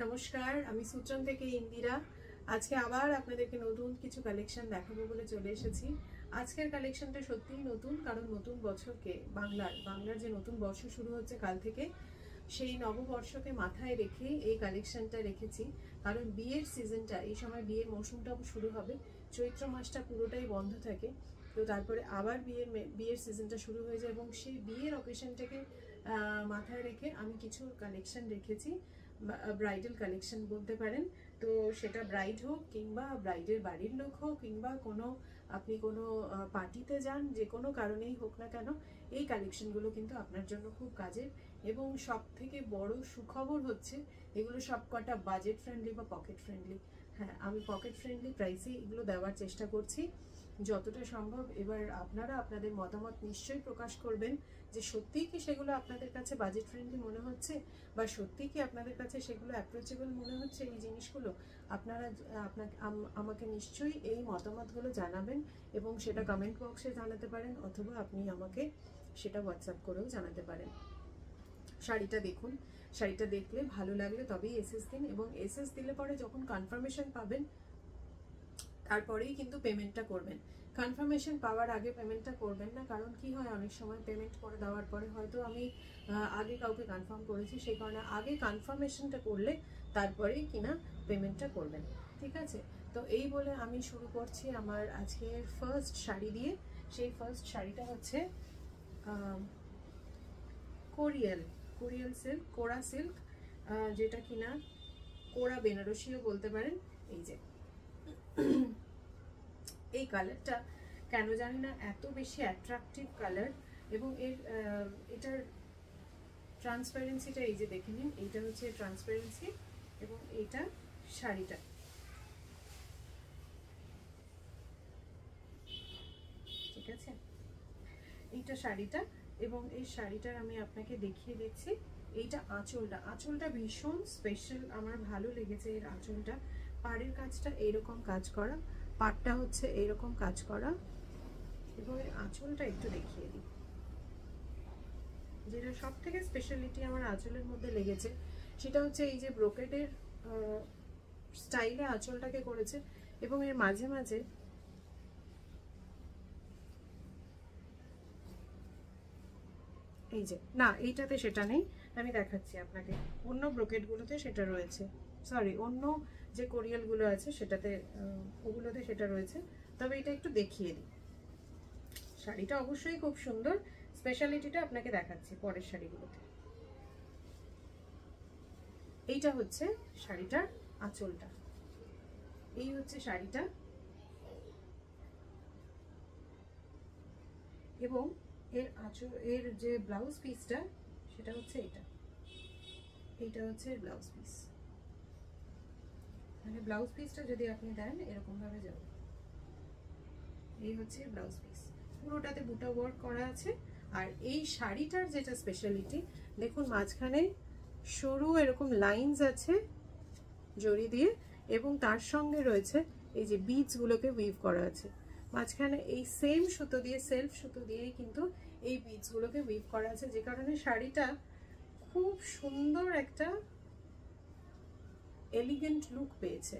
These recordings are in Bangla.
নমস্কার, আমি সুত্রান থেকে ইন্দিরা। আজকে আবার আপনাদেরকে নতুন কিছু কালেকশন দেখাবো বলে চলে এসেছি। আজকের কালেকশনটা সত্যিই নতুন, কারণ নতুন বছরকে বাংলার যে নতুন বর্ষ শুরু হচ্ছে কাল থেকে, সেই নববর্ষকে মাথায় রেখে এই কালেকশনটা রেখেছি। কারণ বিয়ের সিজনটা, এই সময় বিয়ের মৌসুমটাও শুরু হবে। চৈত্র মাসটা পুরোটাই বন্ধ থাকে, তো তারপরে আবার বিয়ের সিজনটা শুরু হয়ে যায় এবং সেই বিয়ের অকেশনটাকে মাথায় রেখে আমি কিছু কালেকশন রেখেছি। ব্রাইডাল কালেকশন বলতে পারেন। তো সেটা ব্রাইড হোক কিংবা ব্রাইডের বাড়ির লোক হোক কিংবা আপনি কোনো পার্টিতে যান, যে কোনো কারণেই হোক না কেন, এই কালেকশনগুলো কিন্তু আপনার জন্য খুব কাজের। এবং সব থেকে বড় সুখবর হচ্ছে এগুলো সব কটা বাজেট ফ্রেন্ডলি বা পকেট ফ্রেন্ডলি। হ্যাঁ, আমি পকেট ফ্রেন্ডলি প্রাইসে এগুলো দেওয়ার চেষ্টা করছি যতটা সম্ভব। এবার আপনারা আপনাদের মতামত নিশ্চয়ই প্রকাশ করবেন যে সত্যিই কি সেগুলো আপনাদের কাছে বাজেট ফ্রেন্ডলি মনে হচ্ছে, বা সত্যিই কি আপনাদের কাছে সেগুলো অ্যাপ্রোচেবল মনে হচ্ছে এই জিনিসগুলো। আপনারা আমাকে নিশ্চয়ই এই মতামতগুলো জানাবেন, এবং সেটা কমেন্ট বক্সে জানাতে পারেন অথবা আপনি আমাকে সেটা হোয়াটসঅ্যাপ করেও জানাতে পারেন। শাড়িটা দেখুন, শাড়িটা দেখলে ভালো লাগলে তবেই এসএস দিন, এবং এসএস দিলে পরে যখন কনফার্মেশন পাবেন তারপরেই কিন্তু পেমেন্টটা করবেন। কনফার্মেশন পাওয়ার আগে পেমেন্টটা করবেন না, কারণ কি হয় অনেক সময় পেমেন্ট করে দেওয়ার পরে হয়তো আমি আগে কাউকে কনফার্ম করেছি, সেই কারণে আগে কনফার্মেশনটা করলে তারপরেই কিনা পেমেন্টটা করবেন। ঠিক আছে, তো এই বলে আমি শুরু করছি আমার আজকের ফার্স্ট শাড়ি দিয়ে। সেই ফার্স্ট শাড়িটা হচ্ছে কোরিয়াল সিল্ক, কোরা সিল্ক, যেটা কিনা কোরা বেনারসিও বলতে পারেন। এই যে এই কালারটা কেন জানি না এত বেশি অ্যাট্রাকটিভ কালার, এবং এটার ট্রান্সপারেন্সিটা এই যে দেখে নিন, এইটা হচ্ছে ট্রান্সপারেন্সি, এবং এইটা শাড়িটা। ঠিক আছে, এইটা শাড়িটা, এবং এই শাড়িটার আমি আপনাকে দেখিয়ে দিচ্ছি। এইটা আঁচলটা ভীষণ স্পেশাল, আমার ভালো লেগেছে এর আঁচলটা। পাড়ের কাজটা এইরকম কাজ করা, পাড়টা হচ্ছে এইরকম কাজ করা, এবং এই আঁচলটা একটু দেখিয়ে দিই। যেটা সব থেকে স্পেশালিটি আমার আঁচলের মধ্যে লেগেছে সেটা হচ্ছে এই যে ব্রোকেডের স্টাইলে আঁচলটাকে করেছে, এবং এর মাঝে মাঝে এই যে, না এইটাতে সেটা নেই, আমি দেখাচ্ছি আপনাকে। অন্য ব্রোকেডগুলোতে সেটা রয়েছে, সরি অন্য যে কোরিয়ালগুলো আছে সেটাতে, ওগুলোতে সেটা রয়েছে। তবে এটা একটু দেখিয়ে দিই। শাড়িটা অবশ্যই খুব সুন্দর, স্পেশালিটিটা আপনাকে দেখাচ্ছি পরের শাড়িগুলোতে। এইটা হচ্ছে শাড়িটার আঁচলটা, এই হচ্ছে শাড়িটা, এবং এর যে ব্লাউজ পিসটা সেটা হচ্ছে এইটা হচ্ছে ব্লাউজ পিস। মানে ব্লাউজ পিসটা যদি আপনি দেন এরকম ভাবে যাবে, এই হচ্ছে ব্লাউজ পিস, পুরোটাতে বুটা ওয়ার্ক করা আছে। আর এই শাড়িটার যেটা স্পেশালিটি দেখুন, মাঝখানে সরু এরকম লাইনস আছে জড়ি দিয়ে, এবং তার সঙ্গে রয়েছে এই যে বিডসগুলোকে উইভ করা আছে মাঝখানে। এই সেম সুতো দিয়ে, সেলফ সুতো দিয়েই কিন্তু এই বিডসগুলোকে উইভ করা আছে, যে কারণে শাড়িটা খুব সুন্দর একটা এলিগেন্ট লুক পেয়েছে।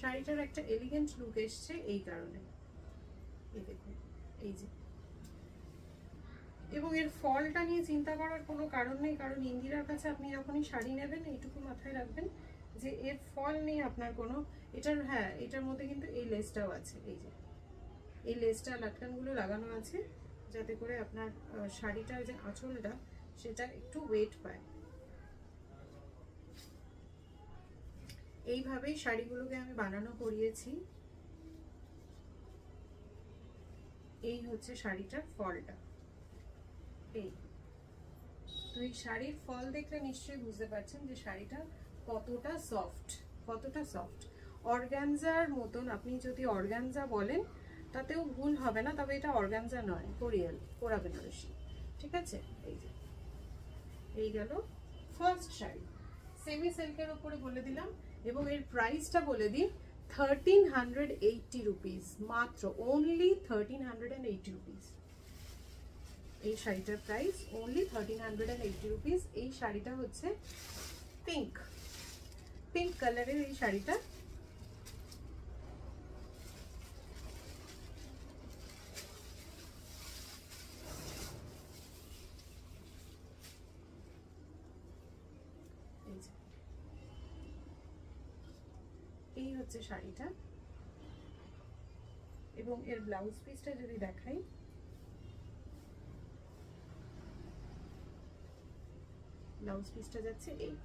শাড়িটার একটা এলিগেন্ট লুক এসছে এই কারণে। এই দেখুন, এই যে, এবং এর ফলটা নিয়ে চিন্তা করার কোনো কারণ নেই, কারণ ইন্দিরার কাছে আপনি যখনই শাড়ি নেবেন এইটুকু মাথায় রাখবেন যে এর ফল নেই আপনার কোনো। হ্যাঁ, এটার মধ্যে কিন্তু এই লেসটাও আছে, এই যে এই লেসটা লাটকানগুলো লাগানো আছে, যাতে করে আপনার শাড়িটার যে আঁচলটা সেটা একটু ওয়েট পায়। এইভাবেই শাড়িগুলোকে আমি বানানো করিয়েছি। এই হচ্ছে শাড়িটার ফলটা। এই তো এই শাড়ির ফল দেখলে নিশ্চয়ই বুঝতে পারছেন যে শাড়িটা কতটা সফট। অর্গানজার মতন, আপনি যদি অর্গানজা বলেন তাতেও ভুল হবে না, তবে এটা অর্গানজা নয়, কোরা বেনারসি। ঠিক আছে, এই যে এই গেল ফার্স্ট শাড়ি, সেমি সিল্কের উপরে বলে দিলাম, এবং এর প্রাইসটা বলে দিই 1380 রুপিস, মাত্র অনলি 1380 রুপিস। এই শাড়িটার প্রাইস অনলি 1380 রুপিস। এই শাড়িটা হচ্ছে পিঙ্ক কালারের এই শাড়িটা। এই হচ্ছে শাড়িটা এবং এর ব্লাউজ পিসটা যদি দেখাই, ব্লাউজ পিসটা যাচ্ছে এই।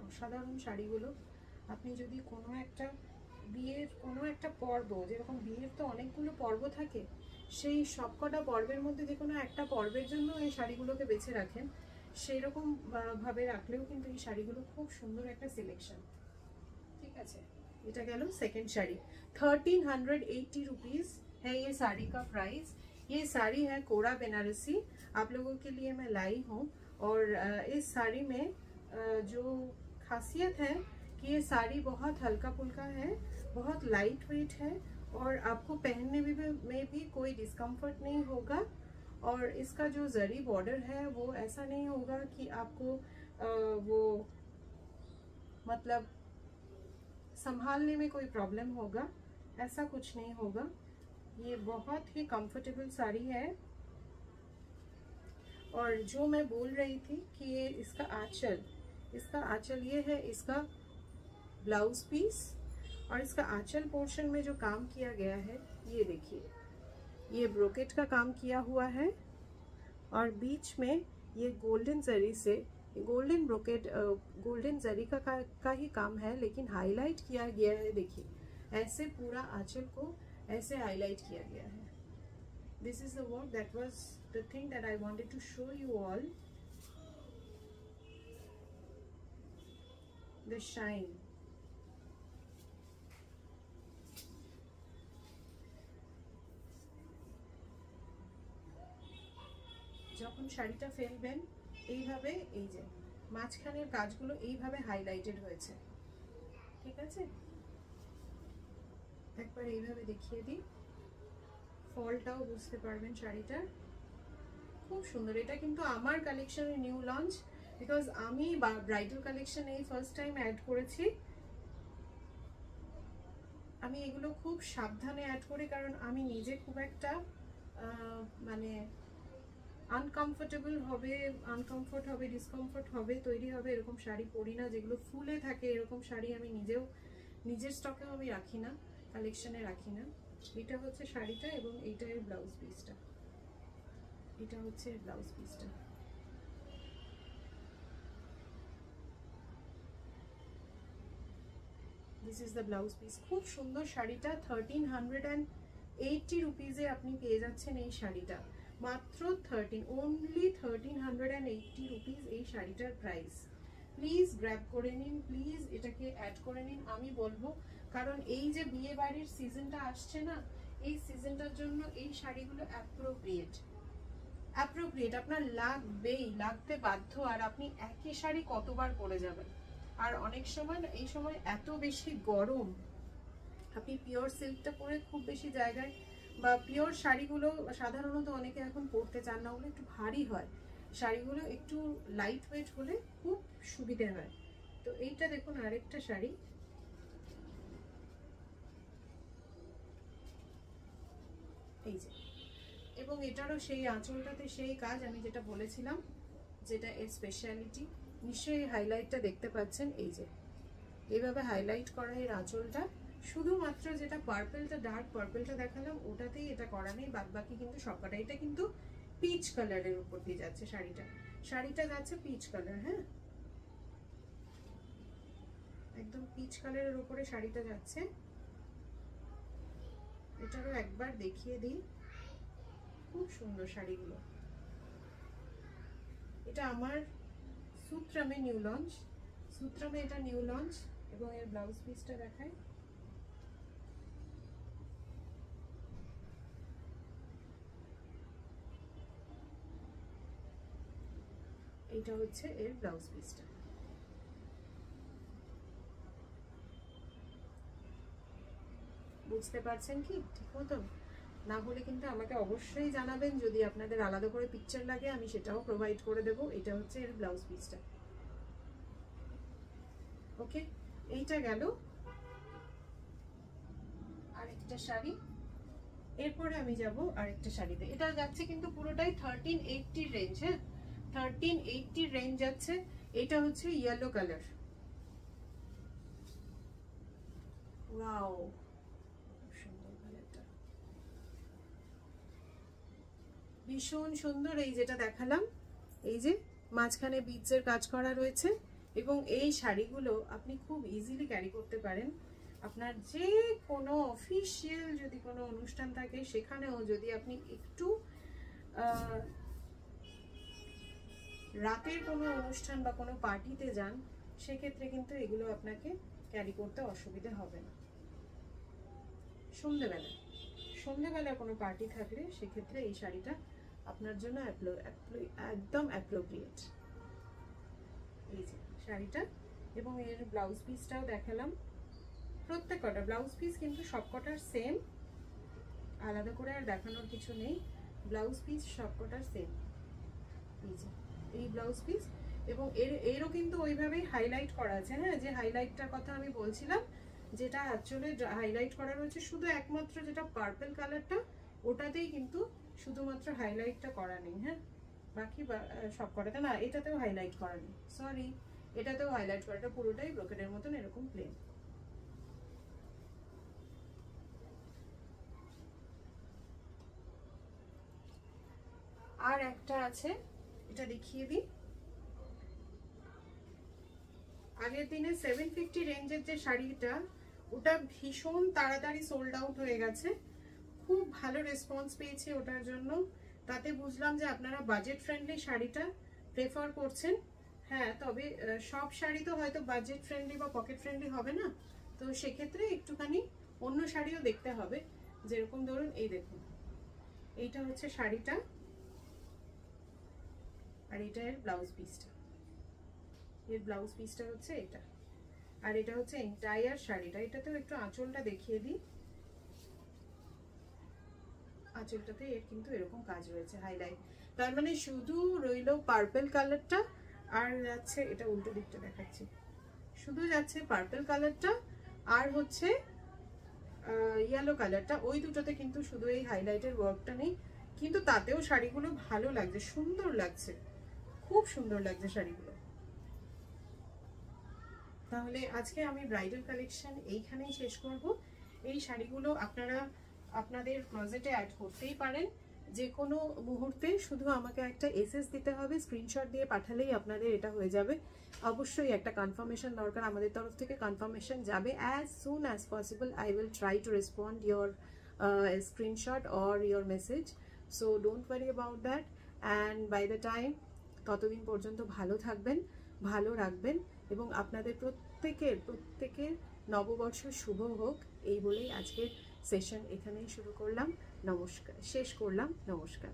অসাধারণ শাড়িগুলো। আপনি যদি কোনো একটা বিয়ের কোনো একটা পর্ব, যেরকম বিয়ের তো অনেকগুলো পর্ব থাকে, সেই সবকটা পর্বের মধ্যে যে কোনো একটা পর্বের জন্য এই শাড়িগুলোকে বেছে রাখেন, সেই রকম ভাবে রাখলেও কিন্তু এই শাড়িগুলো খুব সুন্দর একটা সিলেকশন। ठीक है, এটা গেল सेकंड साड़ी। 1380 रुपीज है ये साड़ी का प्राइस। ये साड़ी है कोरा बनारसी, आप लोगों के लिए मैं लाई हूँ। और इस साड़ी में जो खासियत है कि ये साड़ी बहुत हल्का फुल्का है, बहुत लाइट वेट है और आपको पहनने में भी कोई डिस्कम्फर्ट नहीं होगा। और इसका जो जरी बॉर्डर है वो ऐसा नहीं होगा कि आपको वो मतलब संभालने में कोई प्रॉब्लम होगा, ऐसा कुछ नहीं होगा। ये बहुत ही कंफर्टेबल साड़ी है। और जो मैं बोल रही थी कि ये इसका आंचल ये है, इसका ब्लाउज पीस और इसका आंचल पोर्शन में जो काम किया गया है, ये देखिए, ये ब्रोकेट का काम किया हुआ है और बीच में ये गोल्डन जरी से, गोल्डन ब्रोकेट गोल्डन जरी का ही काम है, लेकिन हाईलाइट किया गया है। देखिए ऐसे पूरा आंचल को ऐसे हाईलाइट किया गया है। This is the work, that was the thing that I wanted to show you all. The shine, যখন শাড়িটা ফেলবেন এইভাবে, এই যে মাঝখানের কাজগুলো এইভাবে হাইলাইটেড হয়েছে, ঠিক আছে। একবার এইভাবে দেখিয়ে দিই, ফলটাও বুঝতে পারবেন শাড়িটার। খুব সুন্দর। এটা কিন্তু আমার কালেকশনের নিউ লঞ্চ, বিকজ আমি ব্রাইডাল কালেকশন এই ফার্স্ট টাইম অ্যাড করেছি। আমি এগুলো খুব সাবধানে অ্যাড করি, কারণ আমি নিজে খুব একটা মানে আনকমফোর্টেবল হবে, আনকমফোর্ট হবে, ডিসকমফোর্ট হবে, তৈরি হবে, এরকম শাড়ি পরি না। যেগুলো ফুলে থাকে এরকম শাড়ি আমি নিজেও নিজের স্টকেও আমি রাখি না, কালেকশনে রাখি না। এটা হচ্ছে শাড়িটা এবং এইটা এর ব্লাউজ পিসটা, এটা হচ্ছে ব্লাউজ পিসটা। This is the blouse piece. খুব সুন্দর শাড়িটা। 1380 রুপিজে আপনি পেয়ে যাচ্ছেন এই শাড়িটা, মাত্র only 1380 রুপিস এই শাড়িটার প্রাইস। প্লিজ গ্র্যাব করে নিন, প্লিজ এটাকে অ্যাড করে নিন আমি বলবো, কারণ এই যে বিয়ে বাড়ির সিজনটা আসছে না, এই সিজনটার জন্য এই শাড়িগুলো অ্যাপ্রোপ্রিয়েট, আপনার লাগতে বাধ্য। আর আপনি একই শাড়ি কতবার পরে যাবেন। আর অনেক সময় এই সময় এত বেশি গরম, আপনি পিওর সিল্কটা পরে খুব বেশি জায়গায়, বা পিওর শাড়িগুলো সাধারণত অনেকে এখন পরতে চান না, ওগুলো একটু ভারী হয়, শাড়িগুলো একটু লাইট ওয়েট হলে খুব সুবিধে হয়। তো এইটা দেখুন আরেকটা শাড়ি, এই যে, এবং এটারও সেই আঁচলটাতে সেই কাজ আমি যেটা বলেছিলাম, যেটা এর স্পেশালিটি। নিশ্চয়ই হাইলাইটটা দেখতে পাচ্ছেন, এই যে এইভাবে হাইলাইট করা এর আঁচলটা। শুধুমাত্র যেটা পার্পলটা, ডার্ক পার্পলটা দেখালাম, ওটাতেই এটা করা নেই, বাদ বাকি কিন্তু সবকটা। এটা কিন্তু পিচ কালারের উপর দিয়ে যাচ্ছে শাড়িটা যাচ্ছে পিচ কালার। হ্যাঁ, একদম পিচ কালারের উপরে শাড়িটা যাচ্ছে। এটারও একবার দেখিয়ে দিই, খুব সুন্দর শাড়িগুলো। এটা আমার সূত্রামে নিউ লঞ্চ, সূত্রামে এটা নিউ লঞ্চ। এবং এর ব্লাউজ পিসটা দেখাই, এটা হচ্ছে এর ব্লাউজ পিসটা। বুঝতে পারছেন কি ঠিক মতো? না হলে কিন্তু আমাকে অবশ্যই জানাবেন, যদি আপনাদের আলাদা করে পিকচার লাগে আমি সেটাও প্রোভাইড করে দেবো। এটা হচ্ছে এর ব্লাউজ পিসটা। ওকে, এইটা গেল আরেকটা শাড়ি। এরপরে আমি যাব আরেকটা শাড়িতে। এটা যাচ্ছে কিন্তু পুরোটাই 1380 রেঞ্জ। হ্যাঁ, 1380 রেঞ্জ যাচ্ছে। এটা হচ্ছে ইয়েলো কালার। ওয়াও, সুন্দর কালারটা, ভীষণ সুন্দর। এই যেটা দেখালাম, এই যে মাঝখানে বিটসের কাজ করা রয়েছে, এবং এই শাড়িগুলো আপনি খুব ইজিলি ক্যারি করতে পারেন। আপনার যে কোনো অফিসিয়াল যদি কোনো অনুষ্ঠান থাকে, সেখানেও যদি আপনি একটু রাতের কোনো অনুষ্ঠান বা কোনো পার্টিতে যান, সেক্ষেত্রে কিন্তু এগুলো আপনাকে ক্যারি করতে অসুবিধে হবে না। সন্ধ্যেবেলা কোনো পার্টি থাকলে সেক্ষেত্রে এই শাড়িটা আপনার জন্য একদম অ্যাপ্রোপ্রিয়েট। এই যে শাড়িটা, এবং এর ব্লাউজ পিসটাও দেখালাম। প্রত্যেকটা ব্লাউজ পিস কিন্তু সবকটার সেম, আলাদা করে আর দেখানোর কিছু নেই। ব্লাউজ পিস সবকটার সেম। এই যে এই ব্লাউজ পিস, এবং এরও কিন্তু ওইভাবেই হাইলাইট করা আছে। হ্যাঁ, যে হাইলাইটটার কথা আমি বলছিলাম, যেটা অ্যাকচুয়ালি হাইলাইট করা রয়েছে শুধু একমাত্র যেটা পার্পল কালারটা, ওটাতেই কিন্তু শুধুমাত্র হাইলাইটটা করা নেই। হ্যাঁ, বাকি সব করাতে না, এটাতেও হাইলাইট করা নেই, সরি, এটাতেও হাইলাইট করাটা পুরোটাই ব্রোকেটের মতন এরকম প্লেন। আর একটা আছে, এটা দেখিয়ে দিই। আগের দিনে 750 রেঞ্জের যে শাড়িটা, ওটা ভীষণ তাড়াতাড়ি সোল্ড আউট হয়ে গেছে। খুব ভালো রেসপন্স পেয়েছি ওটার জন্য। তাতে বুঝলাম যে আপনারা বাজেট ফ্রেন্ডলি শাড়িটা প্রেফার করছেন। হ্যাঁ, তবে সব শাড়ি তো হয়তো বাজেট ফ্রেন্ডলি বা পকেট ফ্রেন্ডলি হবে না, তো সেক্ষেত্রে একটুখানি অন্য শাড়িও দেখতে হবে। যেরকম ধরুন, এই দেখুন, এইটা হচ্ছে শাড়িটা, আর এটা এর ব্লাউজ পিসটা। এর ব্লাউজ পিসটা হচ্ছে এটা, আর এটা হচ্ছে এন্টায়ার শাড়িটা। এটাতেও একটু আঁচলটা দেখিয়ে দিই। আঁচলটাতে এর কিন্তু এরকম কাজ রয়েছে, হাইলাইট। তার মানে শুধু রইল পার্পল কালারটা, আর যাচ্ছে, এটা উল্টো দিকটা দেখাচ্ছি, শুধু যাচ্ছে পার্পল কালারটা আর হচ্ছে ইয়েলো কালারটা। ওই দুটোতে কিন্তু শুধু এই হাইলাইটের ওয়ার্কটা নেই, কিন্তু তাতেও শাড়িগুলো ভালো লাগছে, সুন্দর লাগছে, খুব সুন্দর লাগছে শাড়িগুলো। তাহলে আজকে আমি ব্রাইডাল কালেকশন এইখানেই শেষ করব। এই শাড়িগুলো আপনারা আপনাদের ক্লোজেটে অ্যাড করতেই পারেন যে কোনো মুহূর্তে। শুধু আমাকে একটা এসএস দিতে হবে, স্ক্রিনশট দিয়ে পাঠালেই আপনাদের এটা হয়ে যাবে। অবশ্যই একটা কনফার্মেশন দরকার, আমাদের তরফ থেকে কনফার্মেশন যাবে। As soon as possible I will try to respond your screenshot or your message, so don't worry about that. And by the time, ততদিন পর্যন্ত ভালো থাকবেন, ভালো রাখবেন, এবং আপনাদের প্রত্যেকের নববর্ষ শুভ হোক, এই বলেই আজকের সেশন এখানেই শুরু করলাম। নমস্কার, শেষ করলাম। নমস্কার।